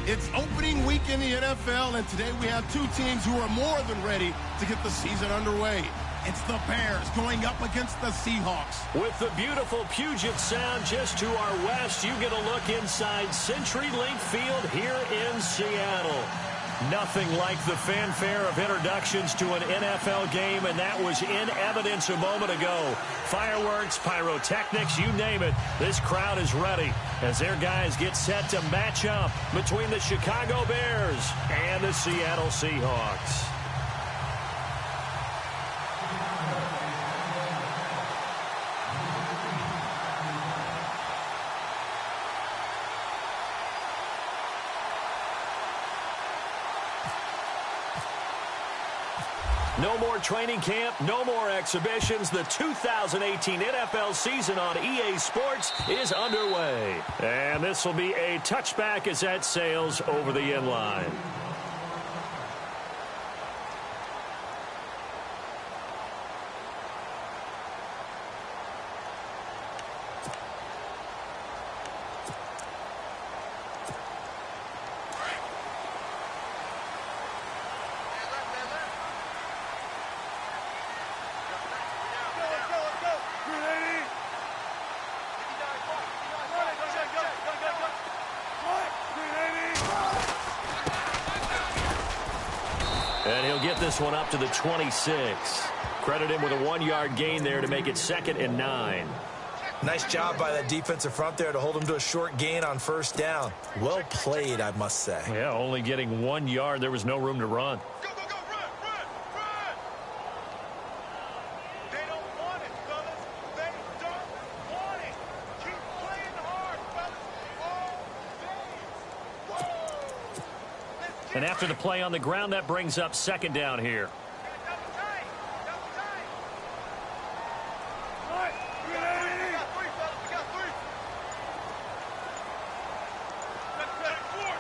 It's opening week in the NFL, and today we have two teams who are more than ready to get the season underway. It's the Bears going up against the Seahawks. With the beautiful Puget Sound just to our west, you get a look inside CenturyLink Field here in Seattle. Nothing like the fanfare of introductions to an NFL game, and that was in evidence a moment ago. Fireworks, pyrotechnics, you name it. This crowd is ready as their guys get set to match up between the Chicago Bears and the Seattle Seahawks. No more training camp, no more exhibitions. The 2018 NFL season on EA Sports is underway. And this will be a touchback as that sails over the end line. And he'll get this one up to the 26. Credit him with a 1-yard gain there to make it 2nd and 9. Nice job by that defensive front there to hold him to a short gain on first down. Well played, I must say. Yeah, only getting 1 yard. There was no room to run. Go, go, go, run, run, run! They don't want it, fellas. They don't want it. Keep playing hard, fellas. Whoa! And after the play on the ground, that brings up 2nd down here. Double tight. Double tight. We got three, fellas. We got three.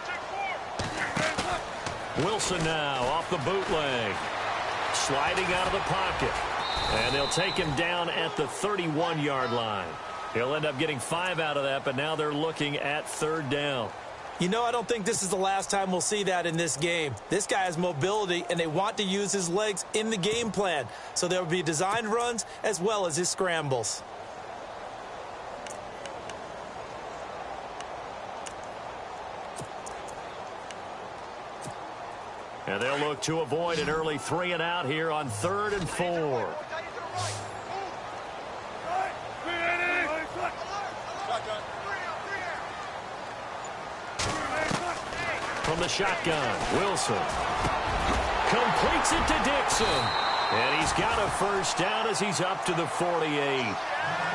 Check four. Wilson now off the bootleg. Sliding out of the pocket. And they'll take him down at the 31-yard line. He'll end up getting 5 out of that, but now they're looking at 3rd down. You know, I don't think this is the last time we'll see that in this game. This guy has mobility, and they want to use his legs in the game plan. So there will be designed runs as well as his scrambles. And they'll look to avoid an early 3 and out here on 3rd and 4. From the shotgun, Wilson completes it to Dixon. And he's got a first down as he's up to the 48.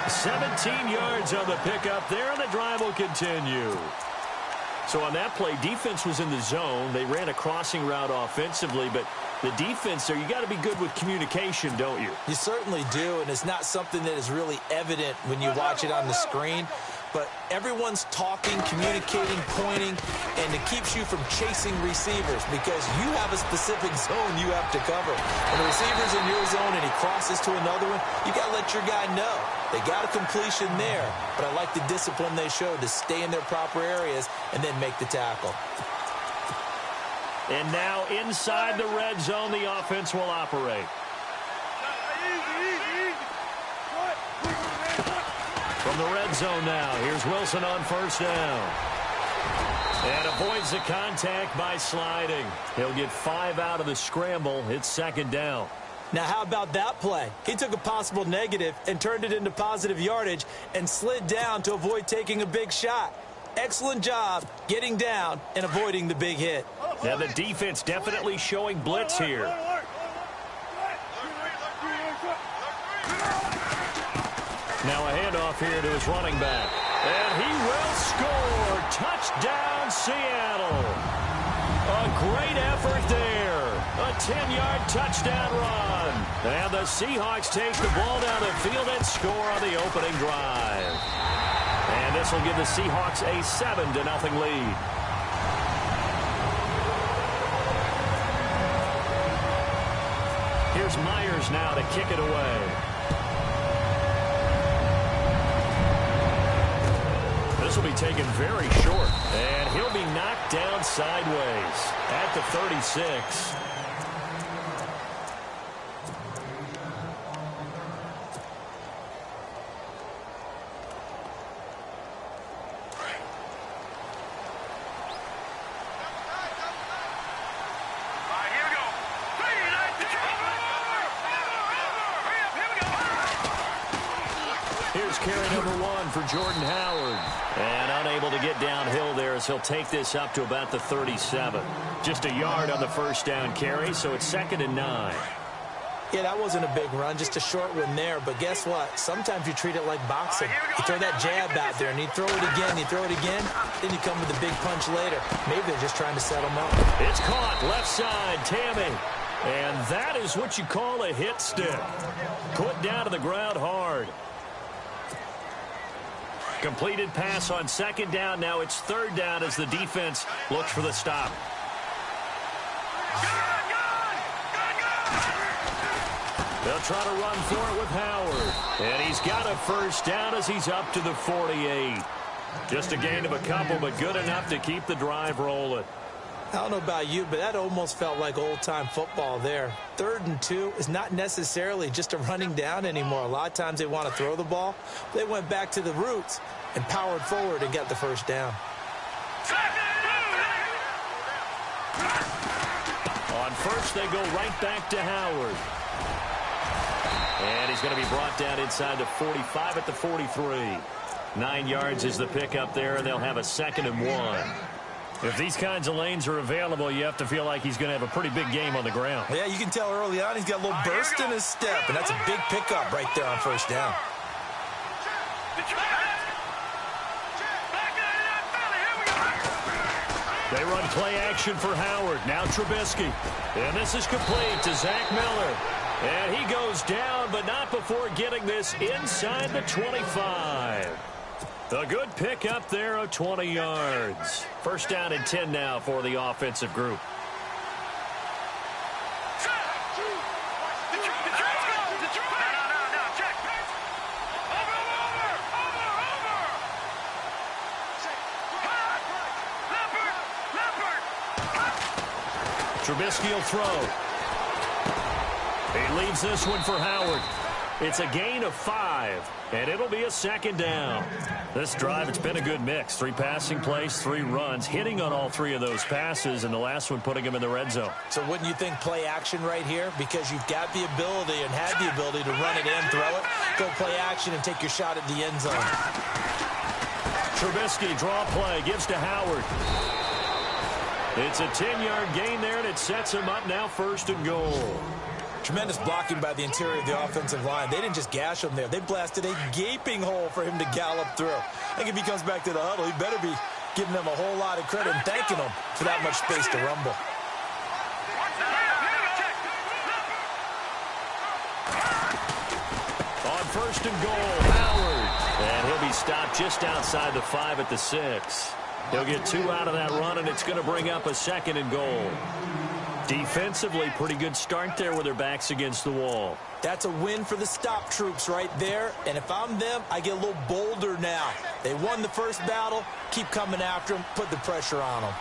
17 yards on the pickup there, and the drive will continue. So on that play, defense was in the zone. They ran a crossing route offensively, but the defense there, you got to be good with communication, don't you? You certainly do, and it's not something that is really evident when you watch it on the screen. But everyone's talking, communicating, pointing, and it keeps you from chasing receivers because you have a specific zone you have to cover. When the receiver's in your zone and he crosses to another one, you got to let your guy know. They got a completion there, but I like the discipline they showed to stay in their proper areas and then make the tackle. And now inside the red zone, the offense will operate. From the red zone now, here's Wilson on first down. And avoids the contact by sliding. He'll get 5 out of the scramble. It's 2nd down. Now, how about that play? He took a possible negative and turned it into positive yardage and slid down to avoid taking a big shot. Excellent job getting down and avoiding the big hit. Now, the defense definitely showing blitz here. Now a handoff here to his running back. And he will score. Touchdown, Seattle. A great effort there. A 10-yard touchdown run. And the Seahawks take the ball down the field and score on the opening drive. And this will give the Seahawks a 7-0 lead. Here's Myers now to kick it away. This will be taken very short, and he'll be knocked Knocked down sideways at the 36. Here's carry number 1 for Jordan Howard. And unable to get downhill there as he'll take this up to about the 37. Just a yard on the first down carry, so it's 2nd and 9. Yeah, that wasn't a big run, just a short one there. But guess what? Sometimes you treat it like boxing. You throw that jab out there, and you throw it again, then you come with a big punch later. Maybe they're just trying to set him up. It's caught, left side, Tammy. And that is what you call a hit stick. Put down to the ground hard. Completed pass on 2nd down. Now it's 3rd down as the defense looks for the stop. They'll try to run for it with Howard. And he's got a first down as he's up to the 48. Just a gain of a couple, but good enough to keep the drive rolling. I don't know about you, but that almost felt like old-time football there. 3rd and 2 is not necessarily just a running down anymore. A lot of times they want to throw the ball. They went back to the roots and powered forward and got the first down. On first, they go right back to Howard. And he's going to be brought down inside the 45 at the 43. 9 yards is the pickup there, and they'll have a 2nd and 1. If these kinds of lanes are available, you have to feel like he's going to have a pretty big game on the ground. Yeah, you can tell early on he's got a little burst in his step, and that's a big pickup right there on first down. They run play action for Howard. Now Trubisky. And this is complete to Zach Miller. And he goes down, but not before getting this inside the 25. A good pickup there of 20 yards. First down and 10 now for the offensive group. Trubisky will throw. He leaves this one for Howard. It's a gain of 5, and it'll be a 2nd down. This drive, it's been a good mix. 3 passing plays, 3 runs, hitting on all 3 of those passes, and the last one putting him in the red zone. So wouldn't you think play action right here? Because you've got the ability and had the ability to run it in, throw it, go play action, and take your shot at the end zone. Trubisky, draw play, gives to Howard. It's a 10-yard gain there, and it sets him up now 1st and goal. Tremendous blocking by the interior of the offensive line. They didn't just gash him there. They blasted a gaping hole for him to gallop through. I think if he comes back to the huddle, he better be giving them a whole lot of credit and thanking them for that much space to rumble. On 1st and goal, Howard. And he'll be stopped just outside the 5 at the 6. He'll get 2 out of that run, and it's going to bring up a 2nd and goal. Defensively, pretty good start there with their backs against the wall. That's a win for the stop troops right there. And if I'm them, I get a little bolder now. They won the first battle. Keep coming after them. Put the pressure on them.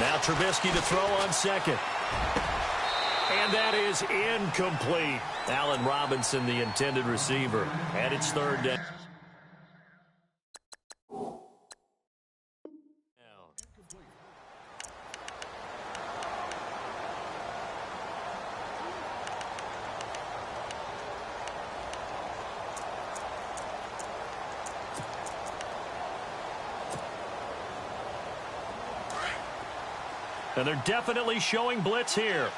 Now Trubisky to throw on 2nd. And that is incomplete. Allen Robinson, the intended receiver. And it's 3rd down. And they're definitely showing blitz here.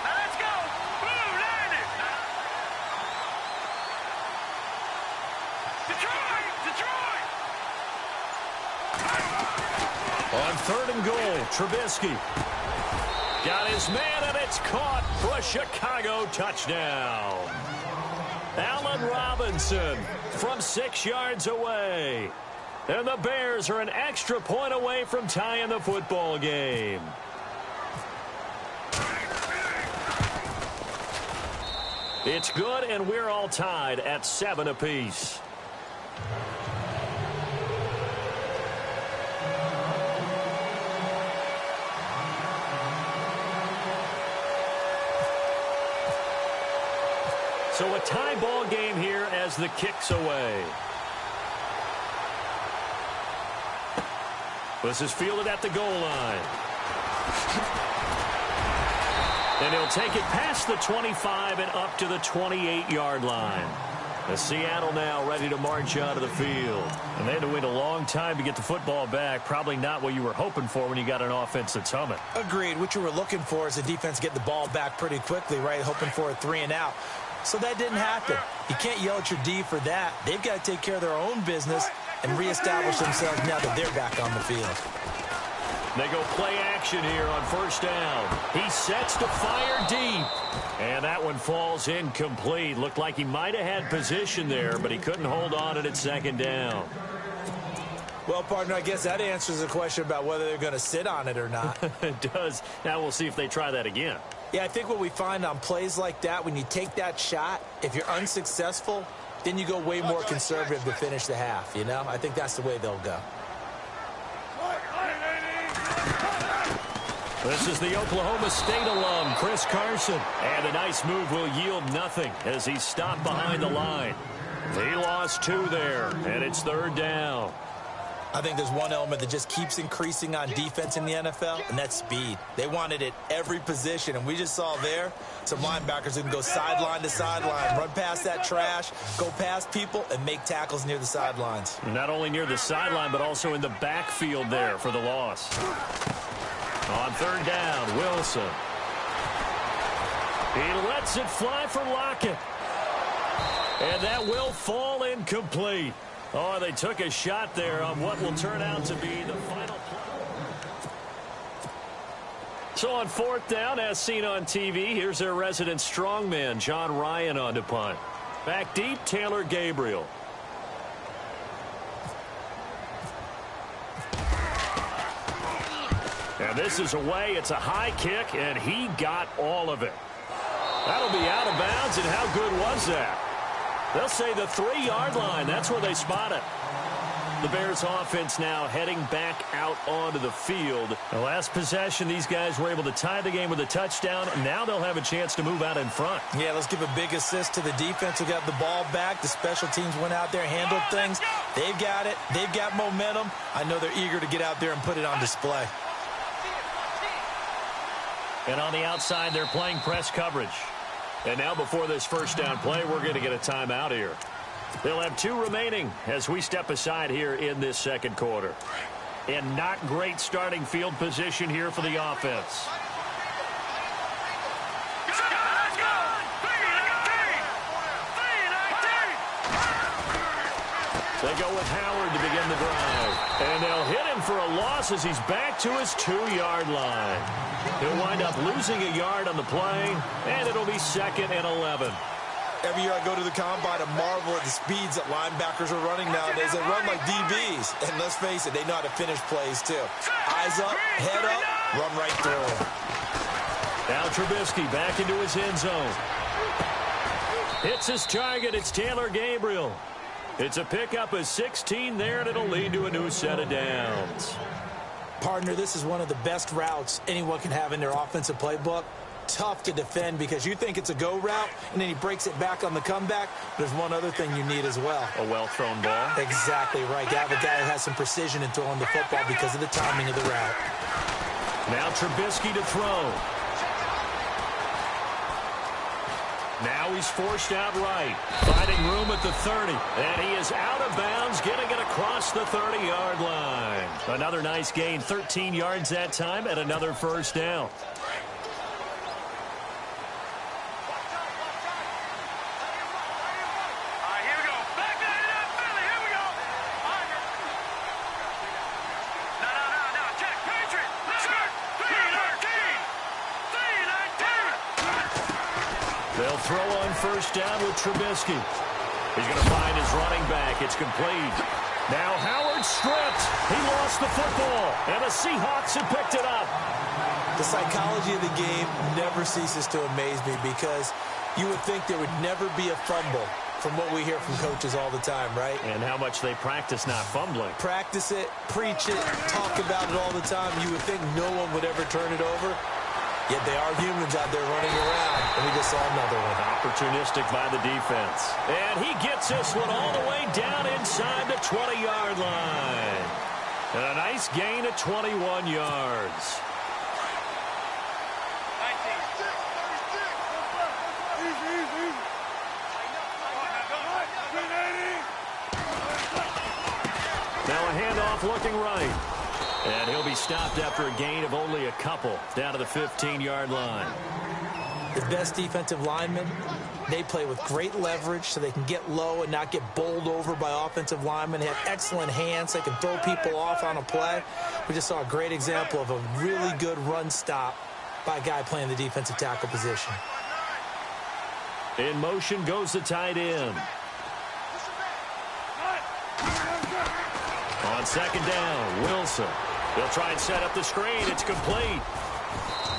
Let's go. Blue, land it. Detroit. On 3rd and goal, Trubisky. Got his man, and it's caught for a Chicago touchdown. Allen Robinson from 6 yards away. And the Bears are an extra point away from tying the football game. It's good, and we're all tied at 7 apiece. So a tie ball game here as the kick's away. This is fielded at the goal line. And he'll take it past the 25 and up to the 28-yard line. The Seattle now ready to march out of the field. And they had to wait a long time to get the football back. Probably not what you were hoping for when you got an offense that's humming. Agreed. What you were looking for is the defense get the ball back pretty quickly, right? Hoping for a 3 and out. So that didn't happen. You can't yell at your D for that. They've got to take care of their own business and reestablish themselves now that they're back on the field. They go play action here on first down. He sets to fire deep. And that one falls incomplete. Looked like he might have had position there, but he couldn't hold on at second down. Well, partner, I guess that answers the question about whether they're going to sit on it or not. It does. Now we'll see if they try that again. Yeah, I think what we find on plays like that, when you take that shot, if you're unsuccessful, then you go way more conservative to finish the half, you know? I think that's the way they'll go. This is the Oklahoma State alum, Chris Carson. And a nice move will yield nothing as he's stopped behind the line. He lost 2 there, and it's third down. I think there's one element that just keeps increasing on defense in the NFL, and that's speed. They want it at every position, and we just saw there some linebackers who can go sideline to sideline, run past that trash, go past people, and make tackles near the sidelines. Not only near the sideline, but also in the backfield there for the loss. On third down, Wilson. He lets it fly for Lockett. And that will fall incomplete. Oh, they took a shot there on what will turn out to be the final play. So on fourth down, as seen on TV, here's their resident strongman, John Ryan, on to punt. Back deep, Taylor Gabriel. And this is away. It's a high kick, and he got all of it. That'll be out of bounds, and how good was that? They'll say the 3-yard line. That's where they spot it. The Bears offense now heading back out onto the field. The last possession, these guys were able to tie the game with a touchdown. Now they'll have a chance to move out in front. Yeah, let's give a big assist to the defense who got the ball back. The special teams went out there, handled things. They've got it. They've got momentum. I know they're eager to get out there and put it on display. And on the outside, they're playing press coverage. And now before this first down play, we're going to get a timeout here. They'll have 2 remaining as we step aside here in this second quarter. And not great starting field position here for the offense. They go with Howard to begin the drive. And they'll hit him for a loss as he's back to his 2-yard line. He'll wind up losing a yard on the play, and it'll be 2nd and 11. Every year I go to the combine and marvel at the speeds that linebackers are running nowadays. They run like DBs. And let's face it, they know how to finish plays too. Eyes up, head up, run right through them. Now Trubisky back into his end zone. Hits his target. It's Taylor Gabriel. It's a pickup of 16 there, and it'll lead to a new set of downs. Partner, this is one of the best routes anyone can have in their offensive playbook. Tough to defend because you think it's a go route, and then he breaks it back on the comeback. There's one other thing you need as well. A well-thrown ball. Exactly right. You have a guy who has some precision in throwing the football because of the timing of the route. Now Trubisky to throw. Now he's forced out right. Finding room at the 30. And he is out of bounds, getting it across the 30-yard line. Another nice gain, 13 yards that time, and another first down. They'll throw on first down with Trubisky. He's going to find his running back. It's complete. Now Howard stripped. He lost the football, and the Seahawks have picked it up. The psychology of the game never ceases to amaze me because You would think there would never be a fumble from what we hear from coaches all the time, right? And how much they practice not fumbling. Practice it, preach it, talk about it all the time. You would think no one would ever turn it over. Yet they are humans out there running around, and we just saw another one. Opportunistic by the defense. And he gets this one all the way down inside the 20-yard line. And a nice gain of 21 yards. Now a handoff looking right. And he'll be stopped after a gain of only a couple down to the 15-yard line. The best defensive linemen, they play with great leverage so they can get low and not get bowled over by offensive linemen. They have excellent hands. They can throw people off on a play. We just saw a great example of a really good run stop by a guy playing the defensive tackle position. In motion goes the tight end. On second down, Wilson. He'll try and set up the screen. It's complete.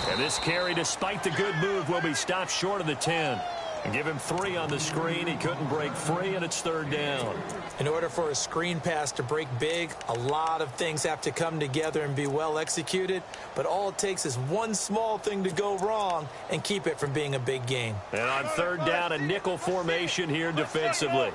And this carry, despite the good move, will be stopped short of the 10. And give him 3 on the screen. He couldn't break free, and it's third down. In order for a screen pass to break big, a lot of things have to come together and be well executed. But all it takes is one small thing to go wrong and keep it from being a big gain. And on third down, a nickel formation here defensively.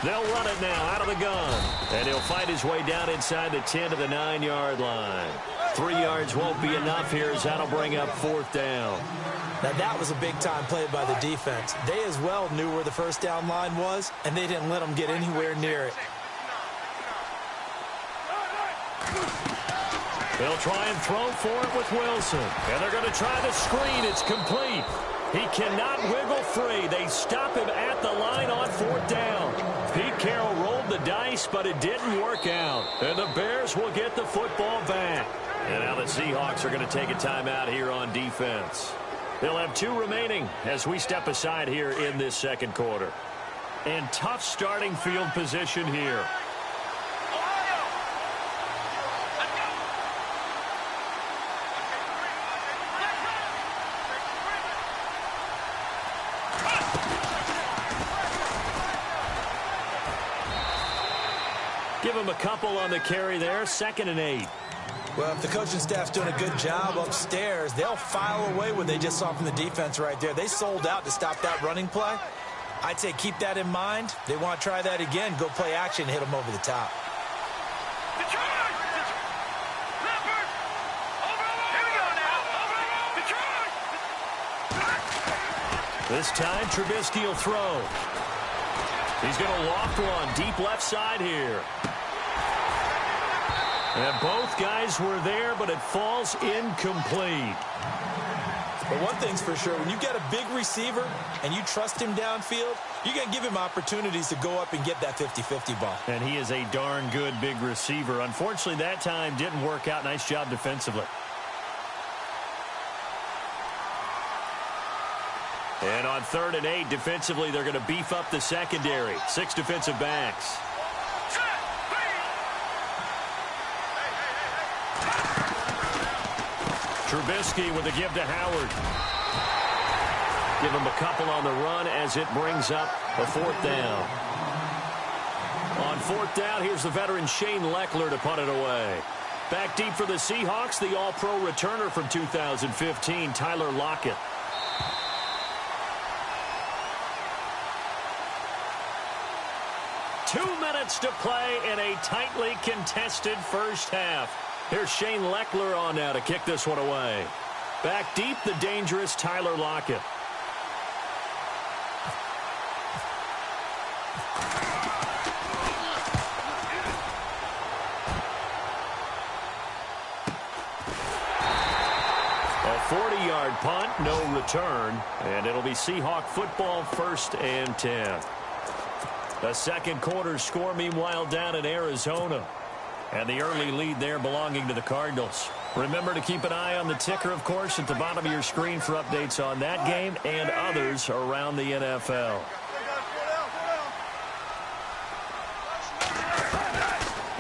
They'll run it now out of the gun. And he'll fight his way down inside the 10 to the 9-yard line. 3 yards won't be enough here as that'll bring up fourth down. Now that was a big-time play by the defense. They as well knew where the first down line was, and they didn't let them get anywhere near it. They'll try and throw for it with Wilson. And they're going to try the screen. It's complete. He cannot wiggle free. They stop him at the line on fourth down. Pete Carroll rolled the dice, but it didn't work out. And the Bears will get the football back. And now the Seahawks are going to take a timeout here on defense. They'll have 2 remaining as we step aside here in this second quarter. And tough starting field position here. Give him a couple on the carry there. 2nd and 8. Well, if the coaching staff's doing a good job upstairs, they'll file away what they just saw from the defense right there. They sold out to stop that running play. I'd say keep that in mind. They want to try that again. Go play action, hit them over the top. This time, Trubisky will throw. He's going to loft one deep left side here. And both guys were there, but it falls incomplete. But one thing's for sure, when you get a big receiver and you trust him downfield, you're going to give him opportunities to go up and get that 50-50 ball. And he is a darn good big receiver. Unfortunately, that time didn't work out. Nice job defensively. And on 3rd and 8, defensively, they're going to beef up the secondary. 6 defensive backs. Trubisky with a give to Howard. Give him a couple on the run as it brings up a 4th down. On 4th down, here's the veteran Shane Leckler to punt it away. Back deep for the Seahawks, the All-Pro returner from 2015, Tyler Lockett. Two minutes to play in a tightly contested first half. Here's Shane Leckler on now to kick this one away. Back deep, the dangerous Tyler Lockett. A 40-yard punt, no return, and it'll be Seahawk football, 1st and 10. The second quarter score, meanwhile, down in Arizona. And the early lead there belonging to the Cardinals. Remember to keep an eye on the ticker, of course, at the bottom of your screen for updates on that game and others around the NFL.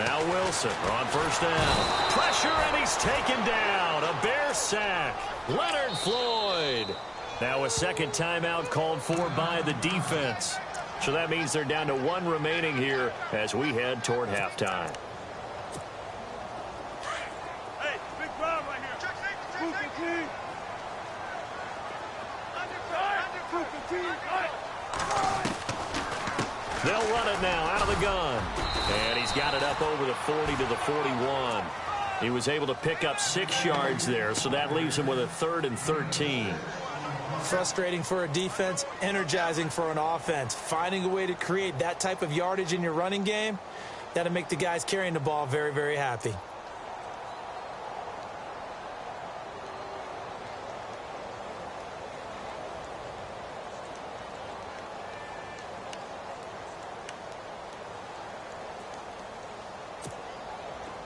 Now Wilson on first down. Pressure, and he's taken down. A Bear sack. Leonard Floyd. Now a second timeout called for by the defense. So that means they're down to one remaining here as we head toward halftime. Hey, big crowd right here. Check safety. They'll run it now out of the gun. And he's got it up over the 40 to the 41. He was able to pick up 6 yards there, so that leaves him with a 3rd and 13. Frustrating for a defense, energizing for an offense. Finding a way to create that type of yardage in your running game, that'll make the guys carrying the ball very, very happy.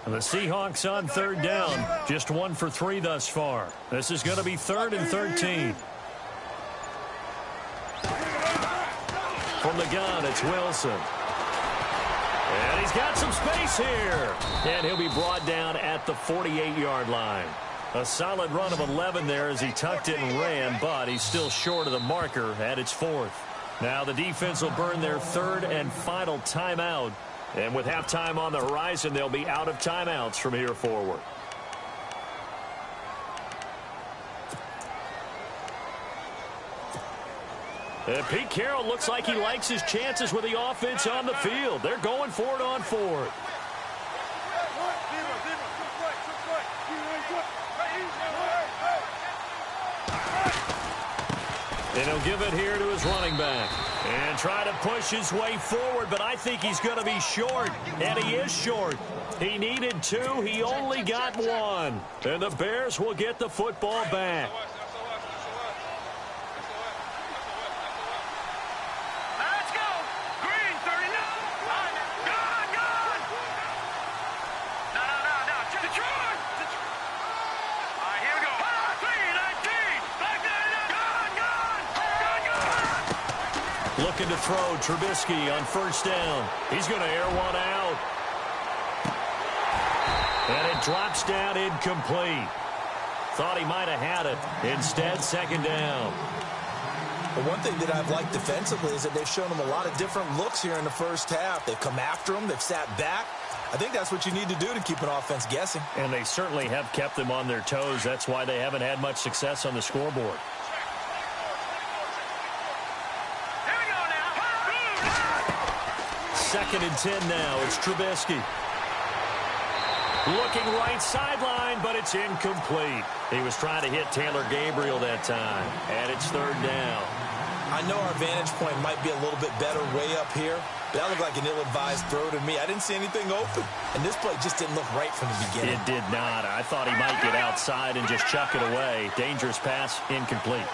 The Seahawks on third down. Just 1 for 3 thus far. This is going to be 3rd and 13. From the gun, it's Wilson. And he's got some space here. And he'll be brought down at the 48-yard line. A solid run of 11 there as he tucked it and ran, but he's still short of the marker at its 4th. Now the defense will burn their 3rd and final timeout. And with halftime on the horizon, they'll be out of timeouts from here forward. And Pete Carroll looks like he likes his chances with the offense on the field. They're going for it on 4th. And he'll give it here to his running back. And try to push his way forward, but I think he's going to be short. And he is short. He needed 2. He only got 1. And the Bears will get the football back. Let's go. Green, 39. Gone. No. Detroit. All right, here we go. 3-19. Back there. Gone. Looking to throw. Trubisky on first down. He's going to air one out. And it drops down incomplete. Thought he might have had it. Instead, second down. But one thing that I've liked defensively is that they've shown him a lot of different looks here in the first half. They've come after him. They've sat back. I think that's what you need to do to keep an offense guessing. And they certainly have kept them on their toes. That's why they haven't had much success on the scoreboard. Second and 10 now. It's Trubisky. Looking right sideline, but it's incomplete. He was trying to hit Taylor Gabriel that time. And it's 3rd down. I know our vantage point might be a little bit better way up here, but that looked like an ill-advised throw to me. I didn't see anything open. And this play just didn't look right from the beginning. It did not. I thought he might get outside and just chuck it away. Dangerous pass, incomplete.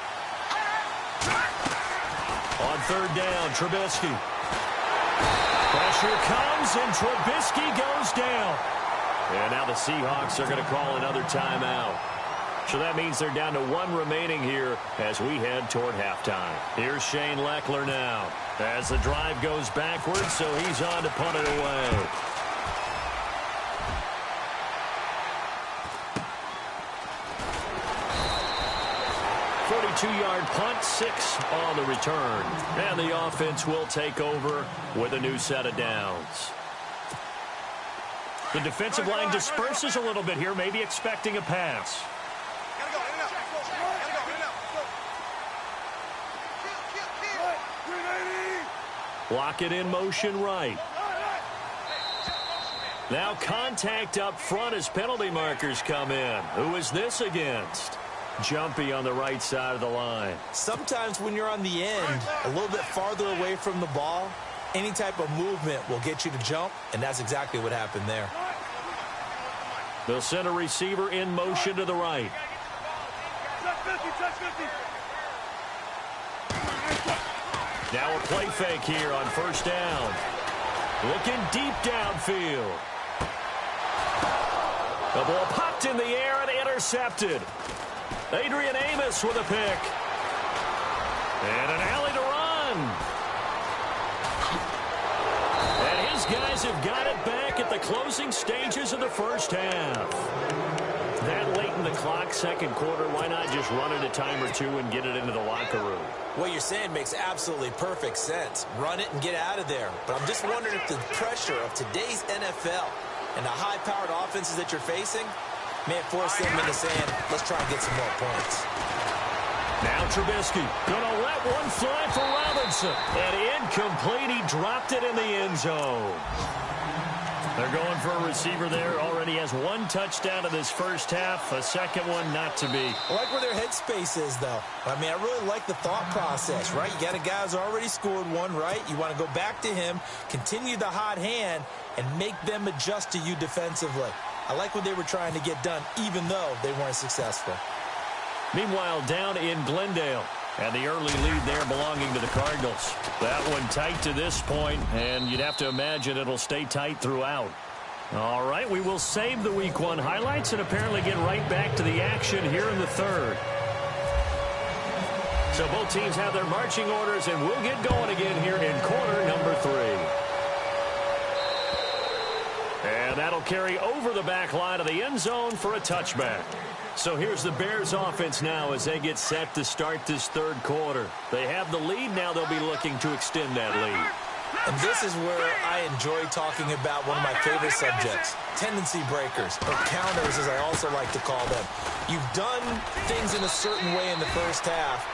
On 3rd down, Trubisky. Pressure comes, and Trubisky goes down. And now the Seahawks are going to call another timeout. So that means they're down to 1 remaining here as we head toward halftime. Here's Shane Leckler now as the drive goes backwards, so he's on to punt it away. Two-yard punt, 6 on the return. And the offense will take over with a new set of downs. The defensive line disperses a little bit here, maybe expecting a pass. Block it in motion right. Now contact up front as penalty markers come in. Who is this against? Jumpy on the right side of the line. Sometimes when you're on the end, a little bit farther away from the ball, any type of movement will get you to jump, and that's exactly what happened there. They'll send a receiver in motion to the right. Now a play fake here on first down. Looking deep downfield. The ball popped in the air and intercepted. Adrian Amos with a pick. And an alley to run. And his guys have got it back back at the closing stages of the first half. That late in the clock, second quarter, why not just run it a time or two and get it into the locker room? What you're saying makes absolutely perfect sense. Run it and get out of there. But I'm just wondering if the pressure of today's NFL and the high-powered offenses that you're facing may have forced them into saying, let's try and get some more points. Now Trubisky going to let one fly for Robinson. And incomplete. He dropped it in the end zone. They're going for a receiver there. Already has one touchdown in this first half. A second one not to be. I like where their headspace is, though. I mean, I really like the thought process, right? You got a guy who's already scored one, right? You want to go back to him, continue the hot hand, and make them adjust to you defensively. I like what they were trying to get done, even though they weren't successful. Meanwhile, down in Glendale. And the early lead there belonging to the Cardinals. That one tight to this point, and you'd have to imagine it'll stay tight throughout. All right, we will save the Week 1 highlights and apparently get right back to the action here in the third. So both teams have their marching orders, and we'll get going again here in quarter number 3. And that'll carry over the back line of the end zone for a touchback. So here's the Bears offense now as they get set to start this third quarter. They have the lead. Now they'll be looking to extend that lead. And this is where I enjoy talking about one of my favorite subjects, tendency breakers, or counters as I also like to call them. You've done things in a certain way in the first half,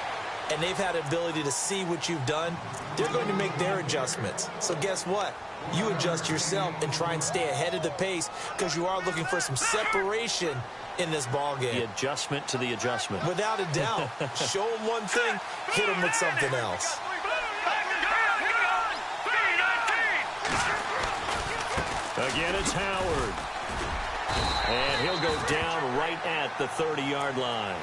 and they've had the ability to see what you've done. They're going to make their adjustments. So guess what? You adjust yourself and try and stay ahead of the pace because you are looking for some separation in this ball game. The adjustment to the adjustment. Without a doubt. Show them one thing, hit them with something else. Again, it's Howard. And he'll go down right at the 30-yard line.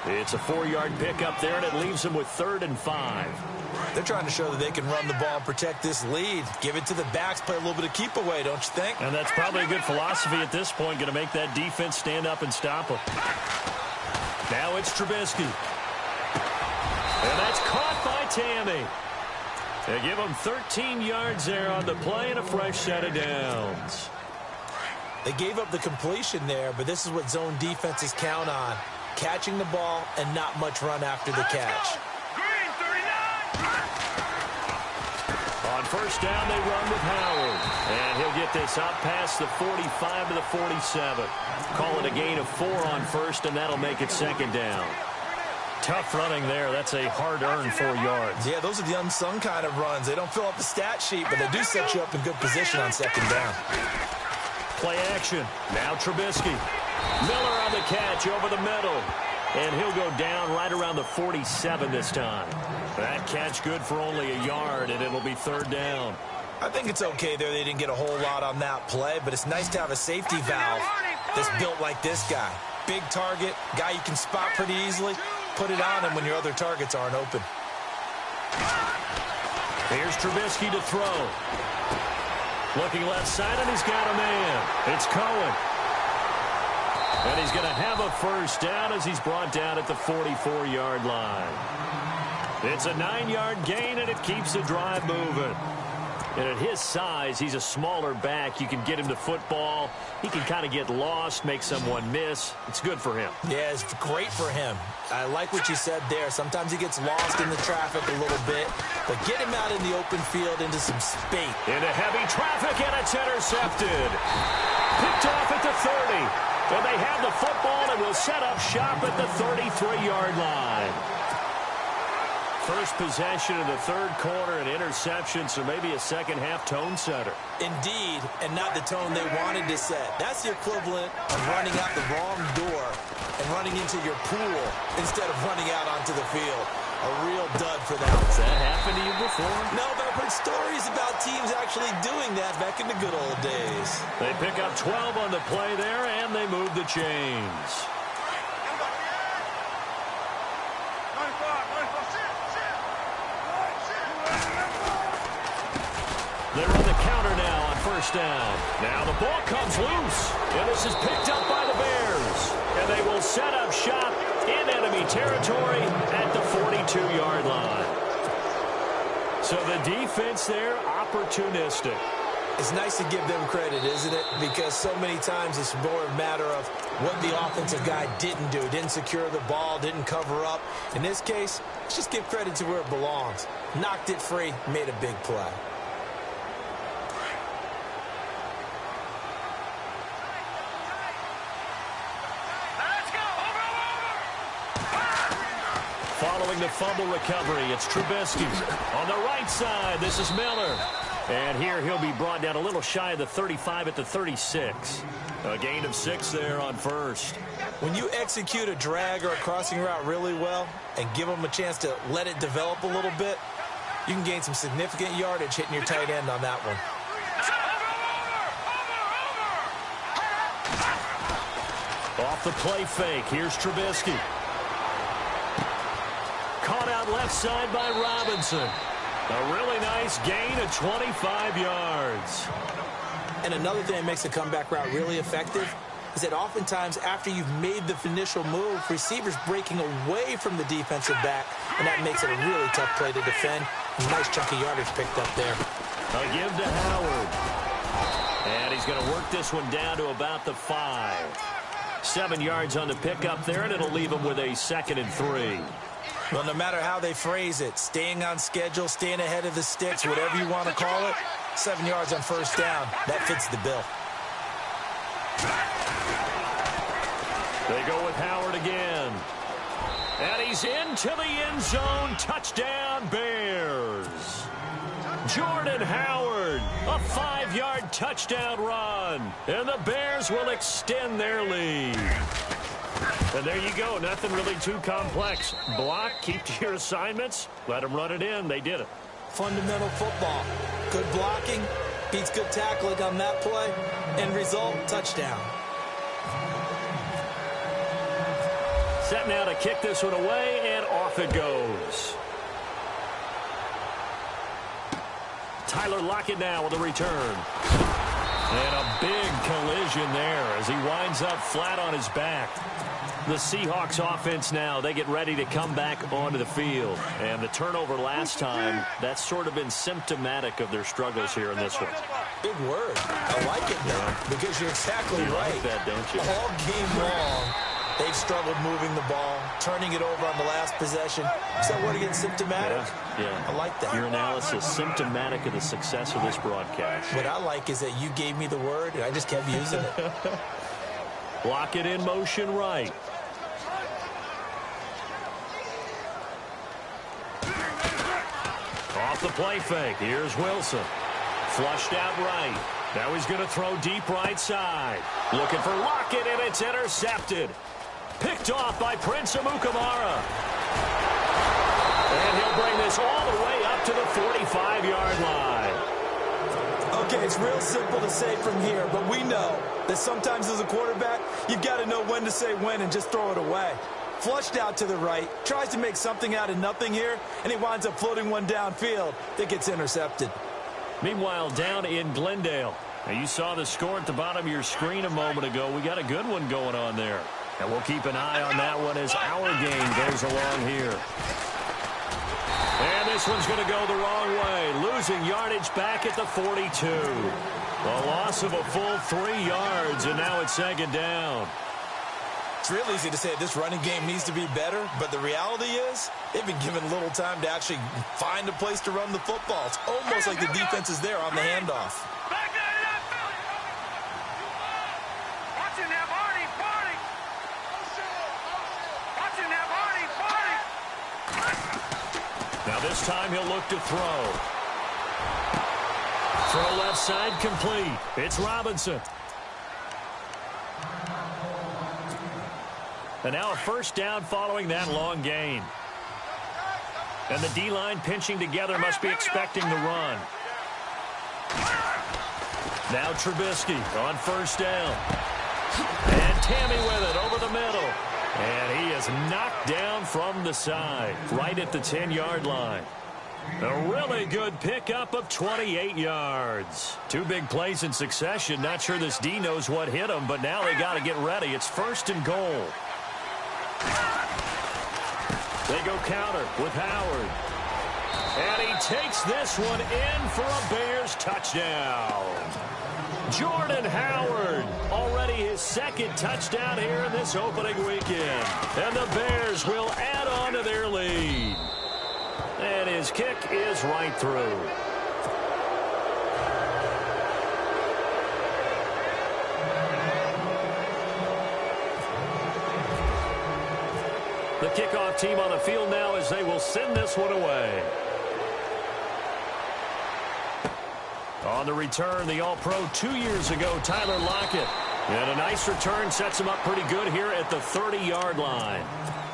It's a 4-yard pickup there, and it leaves him with 3rd and 5. They're trying to show that they can run the ball and protect this lead. Give it to the backs, play a little bit of keep away, don't you think? And that's probably a good philosophy at this point, going to make that defense stand up and stop them. Now it's Trubisky. And that's caught by Tammy. They give him 13 yards there on the play and a fresh set of downs. They gave up the completion there, but this is what zone defenses count on. Catching the ball and not much run after the catch. On first down, they run with Howard. And he'll get this out past the 45 to the 47. Call it a gain of 4 on first, and that'll make it 2nd down. Tough running there. That's a hard-earned 4 yards. Yeah, those are the unsung kind of runs. They don't fill up the stat sheet, but they do set you up in good position on 2nd down. Play action. Now Trubisky. Miller on the catch over the middle. And he'll go down right around the 47 this time. That catch good for only a yard, and it'll be 3rd down. I think it's okay there. They didn't get a whole lot on that play, but it's nice to have a safety valve that's built like this guy. Big target, guy you can spot pretty easily. Put it on him when your other targets aren't open. Here's Trubisky to throw. Looking left side, and he's got a man. It's Cohen. And he's going to have a first down as he's brought down at the 44-yard line. It's a 9-yard gain, and it keeps the drive moving. And at his size, he's a smaller back. You can get him to football. He can kind of get lost, make someone miss. It's good for him. Yeah, it's great for him. I like what you said there. Sometimes he gets lost in the traffic a little bit, but get him out in the open field into some space. Into heavy traffic, and it's intercepted. Picked off at the 30. And they have the football and will set up shop at the 33-yard line. First possession of the third quarter, an interception, so maybe a second-half tone setter. Indeed, and not the tone they wanted to set. That's the equivalent of running out the wrong door and running into your pool instead of running out onto the field. A real dud for that. Has that happened to you before? No, but I've heard stories about teams actually doing that back in the good old days. They pick up 12 on the play there, and they move the chains. They run the counter now on first down. Now the ball comes loose, and this is picked up by the Bears. And they will set up shop in enemy territory at the 42-yard line. So the defense there, opportunistic. It's nice to give them credit, isn't it? Because so many times it's more a matter of what the offensive guy didn't do. Didn't secure the ball, didn't cover up. In this case, let's just give credit to where it belongs. Knocked it free, made a big play. Following the fumble recovery, it's Trubisky. On the right side, this is Miller. And here he'll be brought down a little shy of the 35 at the 36. A gain of 6 there on first. When you execute a drag or a crossing route really well and give them a chance to let it develop a little bit, you can gain some significant yardage hitting your tight end on that one. Off the play fake, here's Trubisky. Caught out left side by Robinson. A really nice gain of 25 yards. And another thing that makes a comeback route really effective is that oftentimes after you've made the initial move, receivers breaking away from the defensive back, and that makes it a really tough play to defend. A nice chunk of yardage picked up there. A give to Howard. And he's going to work this one down to about the 5. 7 yards on the pickup there, and it'll leave him with a 2nd and 3. Well, no matter how they phrase it, staying on schedule, staying ahead of the sticks, whatever you want to call it, 7 yards on first down, that fits the bill. They go with Howard again. And he's into the end zone. Touchdown, Bears. Jordan Howard, a 5-yard touchdown run. And the Bears will extend their lead. And there you go. Nothing really too complex. Block, keep to your assignments, let them run it in. They did it. Fundamental football. Good blocking beats good tackling on that play. End result, touchdown. Set now to kick this one away, and off it goes. Tyler Lockett now with a return. And a big collision there as he winds up flat on his back. The Seahawks offense now, they get ready to come back onto the field. And the turnover last time, that's sort of been symptomatic of their struggles here in this one. Big word. I like it now because you're exactly right. Like that, don't you? All game long, they've struggled moving the ball, turning it over on the last possession. Is that word again, symptomatic? Yeah. I like that. Your analysis, symptomatic of the success of this broadcast. What I like is that you gave me the word, and I just kept using it. Block it in motion right. Off the play fake. Here's Wilson. Flushed out right. Now he's going to throw deep right side. Looking for Lockett, and it's intercepted. Picked off by Prince Amukamara. And he'll bring this all the way up to the 45-yard line. Okay, it's real simple to say from here, but we know that sometimes as a quarterback, you've got to know when to say when and just throw it away. Flushed out to the right, tries to make something out of nothing here, and he winds up floating one downfield that gets intercepted. Meanwhile, down in Glendale. Now, you saw the score at the bottom of your screen a moment ago. We got a good one going on there. And we'll keep an eye on that one as our game goes along here. And this one's going to go the wrong way. Losing yardage back at the 42. A loss of a full 3 yards, and now it's 2nd down. It's real easy to say this running game needs to be better, but the reality is they've been given little time to actually find a place to run the football. It's almost like the defense is there on the handoff. Now this time he'll look to throw. Throw left side complete. It's Robinson. And now a first down following that long gain. And the D-line pinching together must be expecting the run. Now Trubisky on first down. And Tammy with it over the middle. And he is knocked down from the side, right at the 10-yard line. A really good pickup of 28 yards. 2 big plays in succession. Not sure this D knows what hit him, but now they got to get ready. It's 1st and goal. They go counter with Howard. And he takes this one in for a Bears touchdown. Jordan Howard, already his second touchdown here in this opening weekend. And the Bears will add on to their lead. And his kick is right through. The kickoff team on the field now as they will send this one away. On the return, the All-Pro 2 years ago, Tyler Lockett. And a nice return sets him up pretty good here at the 30-yard line.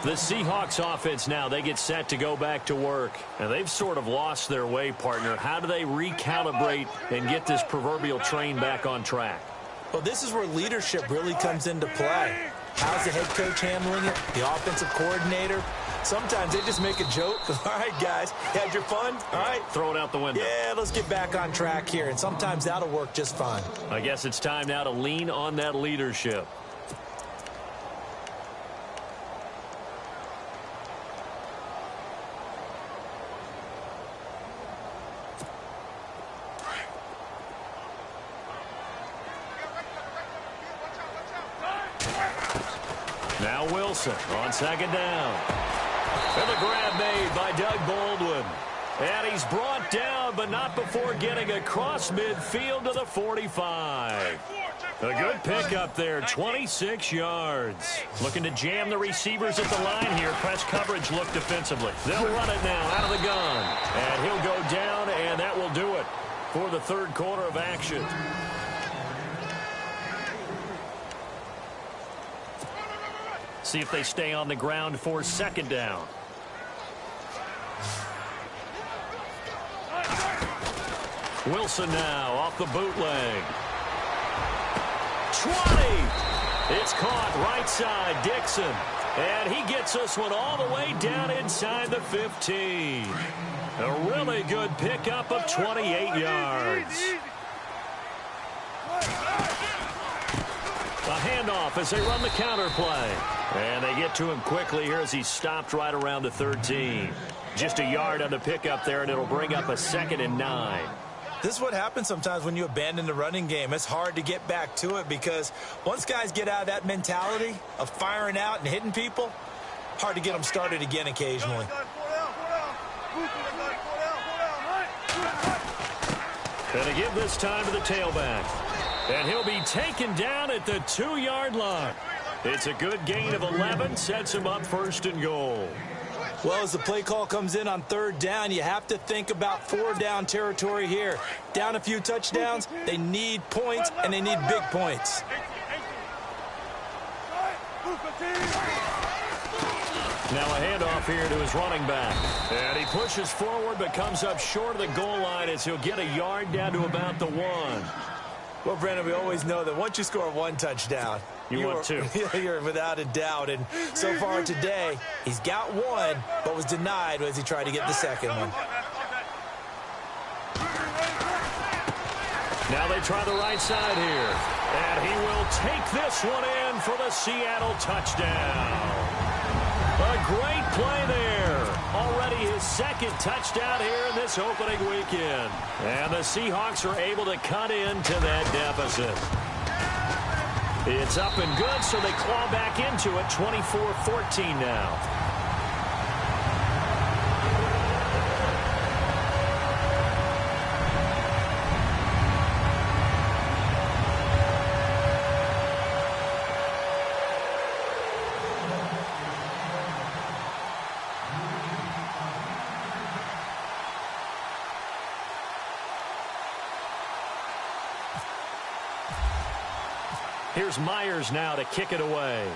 The Seahawks offense now, they get set to go back to work. And they've sort of lost their way, partner. How do they recalibrate and get this proverbial train back on track? Well, this is where leadership really comes into play. How's the head coach handling it? The offensive coordinator? Sometimes they just make a joke. All right, guys, you had your fun? All right. Throw it out the window. Yeah, let's get back on track here. And sometimes that'll work just fine. I guess it's time now to lean on that leadership. Now Wilson on second down. And the grab made by Doug Baldwin. And he's brought down, but not before getting across midfield to the 45. A good pickup there, 26 yards. Looking to jam the receivers at the line here. Press coverage look defensively. They'll run it now out of the gun. And he'll go down, and that will do it for the third quarter of action. See if they stay on the ground for second down. Wilson now off the bootleg. 20. It's caught right side, Dixon. And he gets this one all the way down inside the 15. A really good pickup of 28 yards. A handoff as they run the counter play. And they get to him quickly here as he's stopped right around the 13. Just a yard on the pickup there, and it'll bring up a 2nd and 9. This is what happens sometimes when you abandon the running game. It's hard to get back to it because once guys get out of that mentality of firing out and hitting people, hard to get them started again occasionally. Going to give this time to the tailback. And he'll be taken down at the 2-yard line. It's a good gain of 11, sets him up 1st and goal. Well, as the play call comes in on 3rd down, you have to think about 4-down territory here. Down a few touchdowns, they need points, and they need big points. Now a handoff here to his running back. And he pushes forward but comes up short of the goal line as he'll get a yard down to about the 1. Well, Brandon, we always know that once you score 1 touchdown, you want 2. You're without a doubt. And so far today, he's got 1, but was denied as he tried to get the 2nd one. Now they try the right side here. And he will take this one in for the Seattle touchdown. A great play there. Already his 2nd touchdown here in this opening weekend. And the Seahawks are able to cut into that deficit. It's up and good, so they claw back into it, 24-14 now. Here's Myers now to kick it away.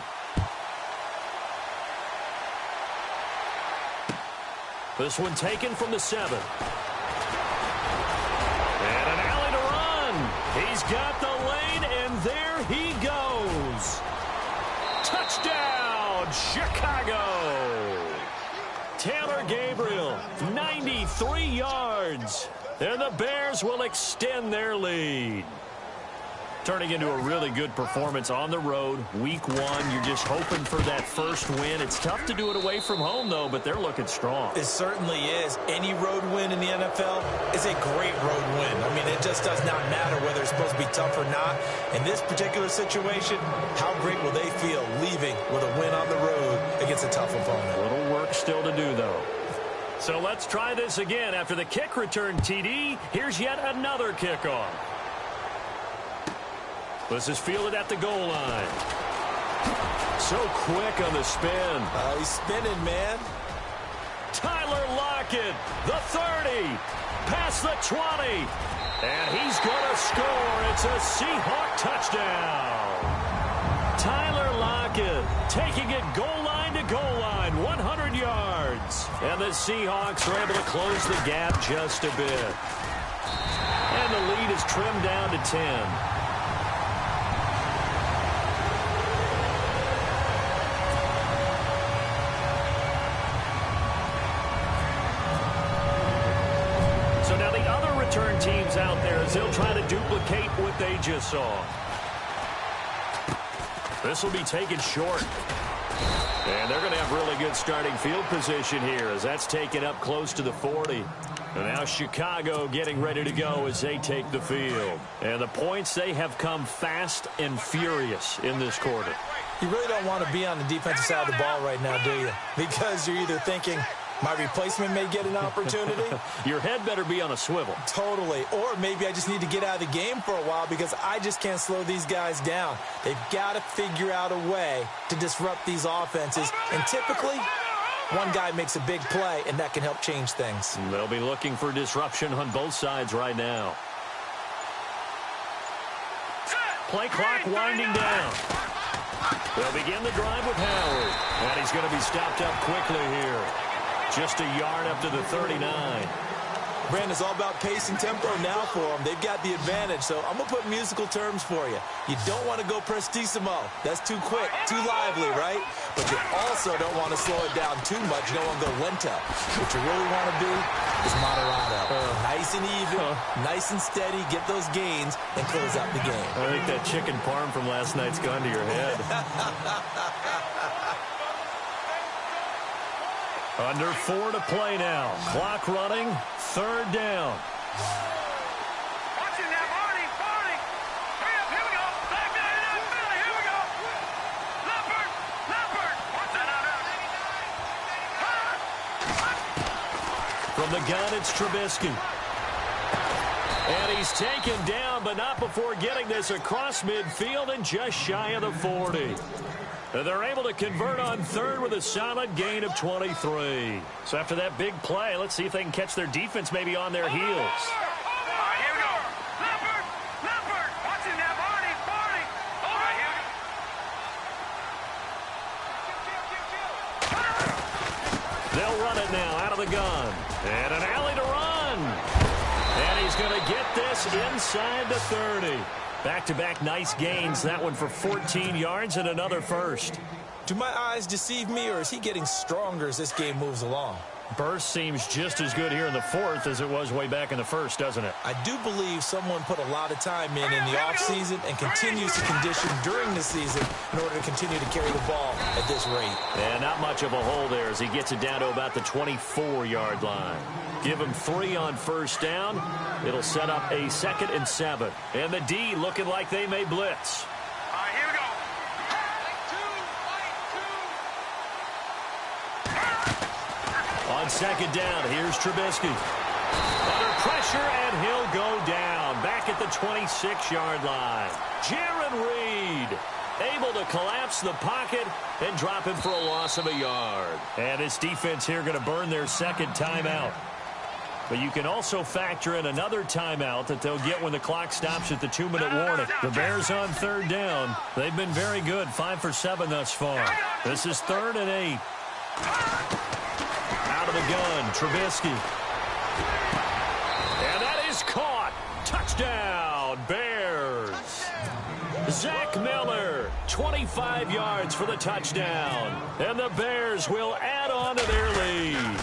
This one taken from the 7. And an alley to run. He's got the lane, and there he goes. Touchdown, Chicago. Taylor Gabriel, 93 yards. And the Bears will extend their lead. Turning into a really good performance on the road. Week 1, you're just hoping for that first win. It's tough to do it away from home, though, but they're looking strong. It certainly is. Any road win in the NFL is a great road win. I mean, it just does not matter whether it's supposed to be tough or not. In this particular situation, how great will they feel leaving with a win on the road against a tough opponent? A little work still to do, though. So let's try this again. After the kick return TD, here's yet another kickoff. This is fielded at the goal line. So quick on the spin. He's spinning, man. Tyler Lockett, the 30, past the 20, and he's going to score. It's a Seahawk touchdown. Tyler Lockett taking it goal line to goal line, 100 yards. And the Seahawks are able to close the gap just a bit. And the lead is trimmed down to 10. Return teams out there as they'll try to duplicate what they just saw. This will be taken short. And they're going to have really good starting field position here as that's taken up close to the 40. And now Chicago getting ready to go as they take the field. And the points, they have come fast and furious in this quarter. You really don't want to be on the defensive side of the ball right now, do you? Because you're either thinking, my replacement may get an opportunity. Your head better be on a swivel. Totally. Or maybe I just need to get out of the game for a while because I just can't slow these guys down. They've got to figure out a way to disrupt these offenses. And typically, one guy makes a big play, and that can help change things. They'll be looking for disruption on both sides right now. Play clock winding down. They'll begin the drive with Howard. And he's going to be stopped up quickly here. Just a yard up to the 39. Brandon, it's all about pace and tempo now for them. They've got the advantage, so I'm going to put musical terms for you. You don't want to go prestissimo. That's too quick, too lively, right? But you also don't want to slow it down too much. You don't want to go lento. What you really want to do is moderato. Nice and even, nice and steady, get those gains, and close out the game. I think that chicken parm from last night's gone to your head. Under 4 to play now. Clock running. 3rd down. Watch it now, Marty. Hurry up, here we go. Back there in that belly, here we go. Leopard. Watch that out. From the gun, it's Trubisky. And he's taken down, but not before getting this across midfield and just shy of the 40. And they're able to convert on 3rd with a solid gain of 23. So after that big play, let's see if they can catch their defense maybe on their heels. All right, here we go. Leopard. Watch it now, Marty. All right, here we go. They'll run it now out of the gun. And an alley to run. And he's going to get this inside the 30. Back-to-back nice gains. That one for 14 yards and another first. Do my eyes deceive me, or is he getting stronger as this game moves along? Burst seems just as good here in the 4th as it was way back in the 1st, doesn't it? I do believe someone put a lot of time in the offseason and continues to condition during the season in order to continue to carry the ball at this rate. And not much of a hole there as he gets it down to about the 24-yard line. Give him 3 on 1st down. It'll set up a 2nd and 7. And the D looking like they may blitz. All right, here we go. On 2nd down, here's Trubisky. Under pressure, and he'll go down. Back at the 26-yard line. Jaron Reed able to collapse the pocket and drop him for a loss of a yard. And this defense here going to burn their 2nd timeout. But you can also factor in another timeout that they'll get when the clock stops at the 2-minute warning. The Bears on 3rd down. They've been very good, 5 for 7 thus far. This is 3rd and 8. Out of the gun, Trubisky. And that is caught. Touchdown, Bears. Zach Miller, 25 yards for the touchdown. And the Bears will add on to their lead.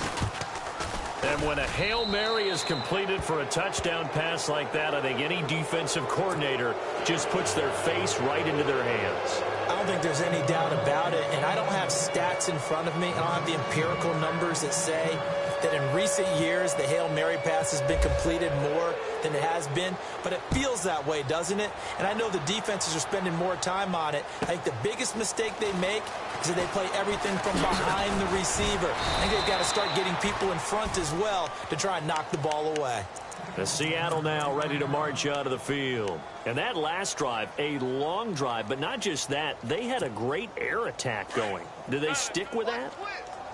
And when a Hail Mary is completed for a touchdown pass like that, I think any defensive coordinator just puts their face right into their hands. I don't think there's any doubt about it, and I don't have stats in front of me. I don't have the empirical numbers that say that in recent years the Hail Mary pass has been completed more than it has been, but it feels that way, doesn't it? And I know the defenses are spending more time on it. I think the biggest mistake they make is that they play everything from behind the receiver. I think they've got to start getting people in front as well to try and knock the ball away. The Seattle now ready to march out of the field. And that last drive, a long drive, but not just that, they had a great air attack going. Do they stick with that?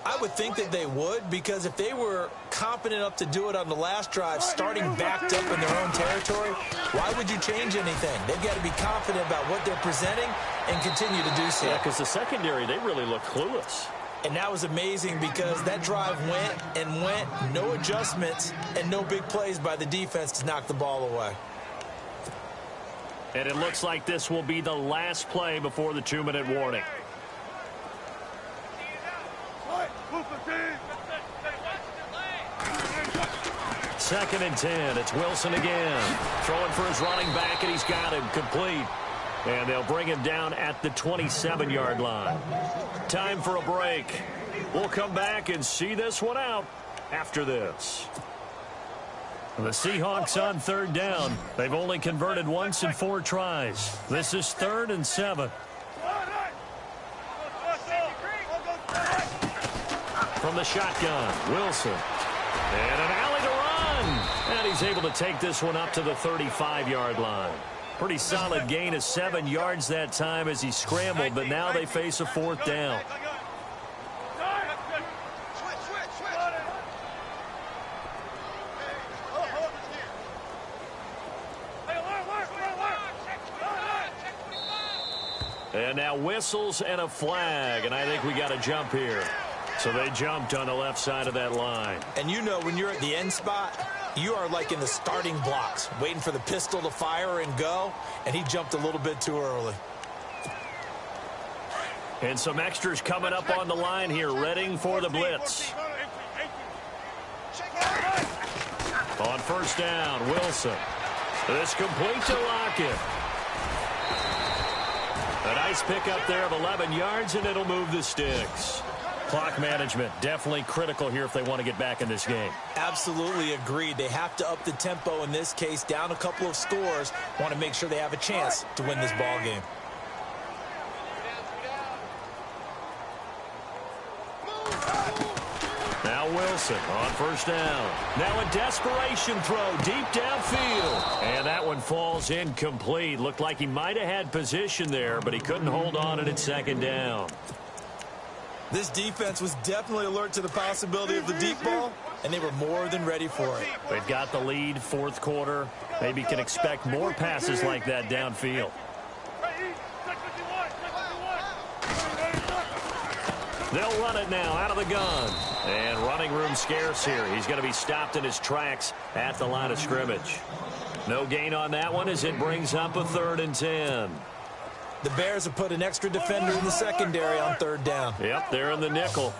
I would think that they would, because if they were confident enough to do it on the last drive, starting backed up in their own territory, why would you change anything? They've got to be confident about what they're presenting and continue to do so. Yeah, because the secondary, they really look clueless. And that was amazing because that drive went and went, no adjustments, and no big plays by the defense to knock the ball away. And it looks like this will be the last play before the 2-minute warning. Second and 10. It's Wilson again. Throwing for his running back, and he's got him complete. And they'll bring him down at the 27-yard line. Time for a break. We'll come back and see this one out after this. The Seahawks on third down. They've only converted once in 4 tries. This is 3rd and 7. From the shotgun, Wilson. And an alley to run. And he's able to take this one up to the 35-yard line. Pretty solid gain of 7 yards that time as he scrambled, but now they face a 4th down. And now whistles and a flag, and I think we got a jump here. So they jumped on the left side of that line. And you know when you're at the end spot, you are like in the starting blocks, waiting for the pistol to fire and go, and he jumped a little bit too early. And some extras coming up on the line here, readying for the blitz. On first down, Wilson. This complete to Lockett. A nice pickup there of 11 yards, and it'll move the sticks. Clock management definitely critical here if they want to get back in this game. Absolutely agreed. They have to up the tempo in this case, down a couple of scores. Want to make sure they have a chance to win this ball game. Now Wilson on first down. Now a desperation throw deep downfield. And that one falls incomplete. Looked like he might have had position there, but he couldn't hold on at second down. This defense was definitely alert to the possibility of the deep ball, and they were more than ready for it. They've got the lead, 4th quarter. Maybe can expect more passes like that downfield. They'll run it now out of the gun. And running room scarce here. He's going to be stopped in his tracks at the line of scrimmage. No gain on that one as it brings up a 3rd and 10. The Bears have put an extra defender in the secondary on 3rd down. Yep, they're in the nickel.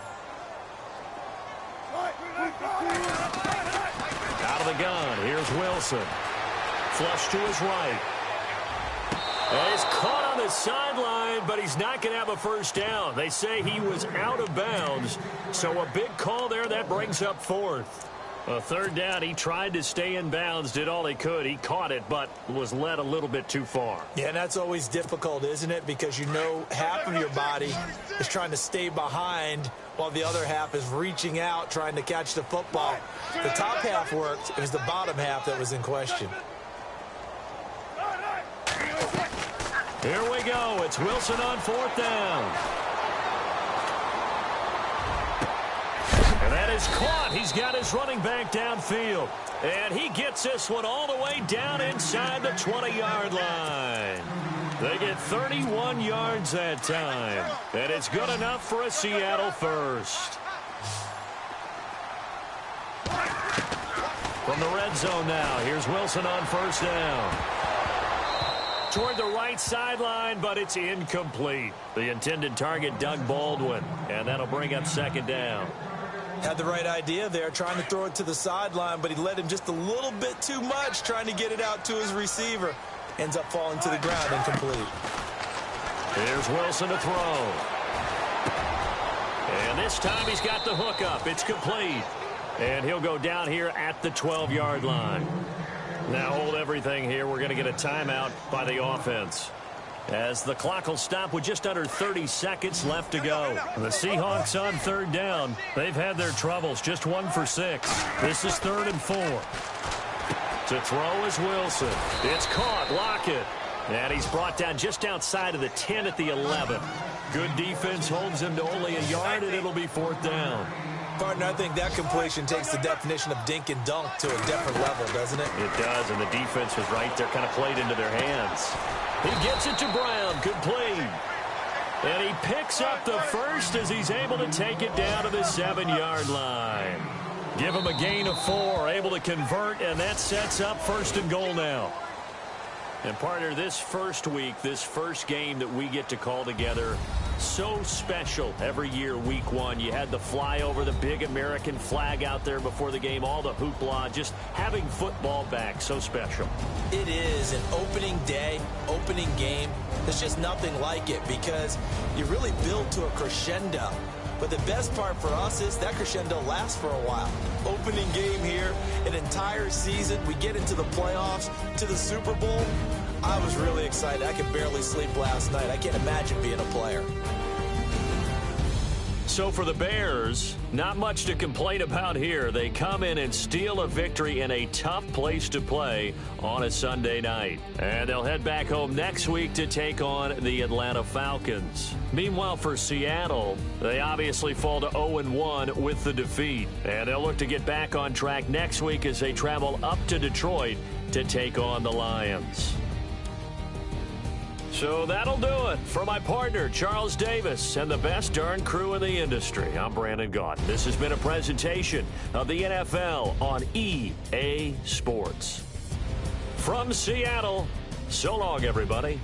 Out of the gun. Here's Wilson. Flush to his right. And he's caught on the sideline, but he's not going to have a first down. They say he was out of bounds. So a big call there. That brings up 4th. A 3rd down, he tried to stay in bounds, did all he could. He caught it, but was led a little bit too far. Yeah, and that's always difficult, isn't it? Because you know half of your body is trying to stay behind while the other half is reaching out, trying to catch the football. The top half worked. It was the bottom half that was in question. Here we go. It's Wilson on 4th down. And that is caught. He's got his running back downfield. And he gets this one all the way down inside the 20-yard line. They get 31 yards that time. And it's good enough for a Seattle first. From the red zone now, here's Wilson on first down. Toward the right sideline, but it's incomplete. The intended target, Doug Baldwin. And that'll bring up 2nd down. Had the right idea there, trying to throw it to the sideline, but he led him just a little bit too much, trying to get it out to his receiver. Ends up falling to the ground, incomplete. Here's Wilson to throw. And this time he's got the hook up. It's complete. And he'll go down here at the 12-yard line. Now hold everything here. We're going to get a timeout by the offense, as the clock will stop with just under 30 seconds left to go. The Seahawks on third down. They've had their troubles, just 1 for 6. This is 3rd and 4. To throw is Wilson. It's caught. Lockett. And he's brought down just outside of the 10 at the 11. Good defense holds him to only a yard, and it'll be 4th down. Partner, I think that completion takes the definition of dink and dunk to a different level, doesn't it? It does, and the defense was right there, kind of played into their hands. He gets it to Brown, complete. And he picks up the first as he's able to take it down to the 7-yard line. Give him a gain of 4, able to convert, and that sets up 1st and goal now. And partner, this first week, this first game that we get to call together, so special every year, week 1. You had the flyover, the big American flag out there before the game, all the hoopla, just having football back, so special. It is an opening day, opening game. There's just nothing like it because you really build to a crescendo. But the best part for us is that crescendo lasts for a while. Opening game here, an entire season. We get into the playoffs, to the Super Bowl. I was really excited. I could barely sleep last night. I can't imagine being a player. So for the Bears, not much to complain about here. They come in and steal a victory in a tough place to play on a Sunday night. And they'll head back home next week to take on the Atlanta Falcons. Meanwhile, for Seattle, they obviously fall to 0-1 with the defeat. And they'll look to get back on track next week as they travel up to Detroit to take on the Lions. So that'll do it for my partner, Charles Davis, and the best darn crew in the industry. I'm Brandon Gaunt. This has been a presentation of the NFL on EA Sports. From Seattle, so long, everybody.